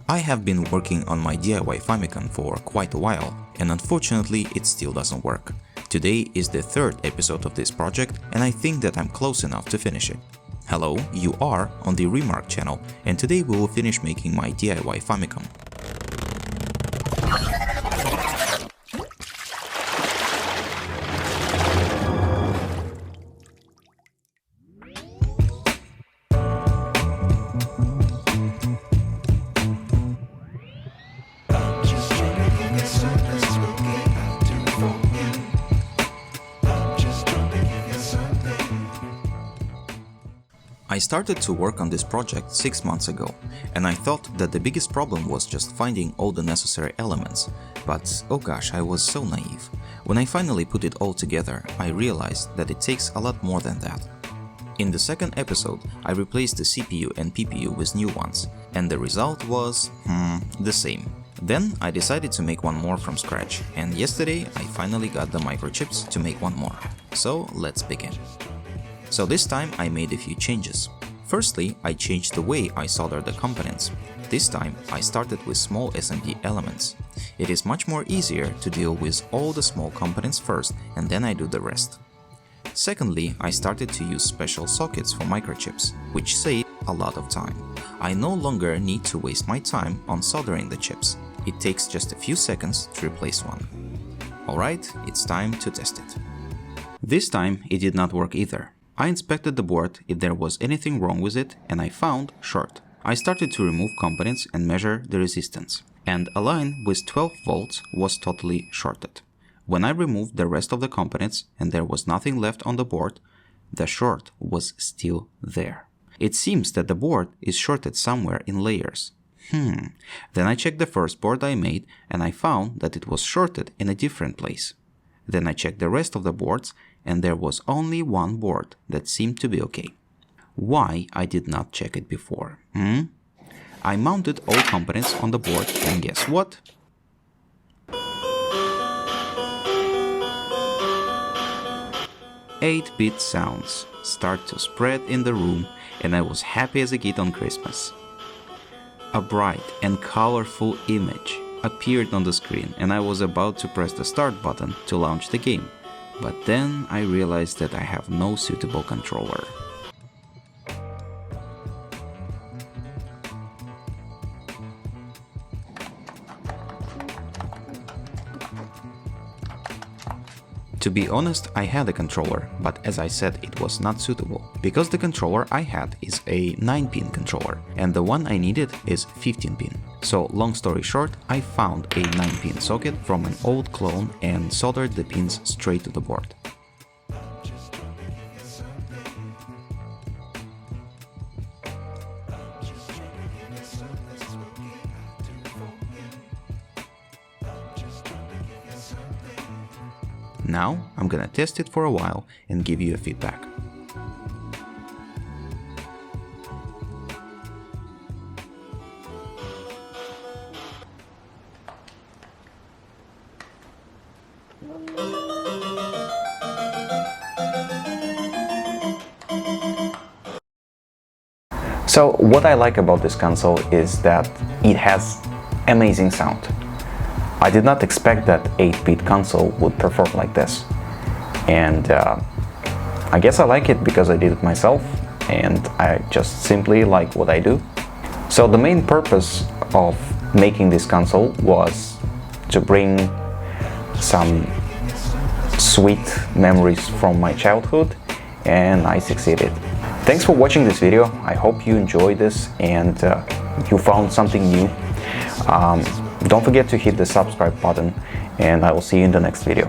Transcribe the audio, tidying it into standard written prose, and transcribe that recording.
I have been working on my DIY Famicom for quite a while, and unfortunately it still doesn't work. Today is the third episode of this project, and I think that I'm close enough to finish it. Hello, you are on the Remark channel, and today we will finish making my DIY Famicom. I started to work on this project 6 months ago, and I thought that the biggest problem was just finding all the necessary elements, but oh gosh, I was so naive. When I finally put it all together, I realized that it takes a lot more than that. In the second episode, I replaced the CPU and PPU with new ones, and the result was, the same. Then I decided to make one more from scratch, and yesterday I finally got the microchips to make one more. So let's begin. So this time I made a few changes. Firstly, I changed the way I soldered the components. This time I started with small SMD elements. It is much more easier to deal with all the small components first and then I do the rest. Secondly, I started to use special sockets for microchips, which save a lot of time. I no longer need to waste my time on soldering the chips. It takes just a few seconds to replace one. Alright, it's time to test it. This time it did not work either. I inspected the board if there was anything wrong with it and I found short. I started to remove components and measure the resistance. And a line with 12 volts was totally shorted. When I removed the rest of the components and there was nothing left on the board, the short was still there. It seems that the board is shorted somewhere in layers. Then I checked the first board I made and I found that it was shorted in a different place. Then I checked the rest of the boards and there was only one board that seemed to be okay. Why I did not check it before? I mounted all components on the board and guess what? Eight-bit sounds start to spread in the room and I was happy as a kid on Christmas. A bright and colorful image appeared on the screen and I was about to press the start button to launch the game. But then I realized that I have no suitable controller. To be honest, I had a controller, but as I said, it was not suitable, because the controller I had is a 9-pin controller, and the one I needed is 15-pin. So, long story short, I found a 9-pin socket from an old clone and soldered the pins straight to the board. Now, I'm gonna test it for a while and give you a feedback. So, what I like about this console is that it has amazing sound. I did not expect that 8-bit console would perform like this, and I guess I like it because I did it myself and I just simply like what I do. So the main purpose of making this console was to bring some sweet memories from my childhood, and I succeeded. Thanks for watching this video. I hope you enjoyed this and you found something new. Don't forget to hit the subscribe button and I will see you in the next video.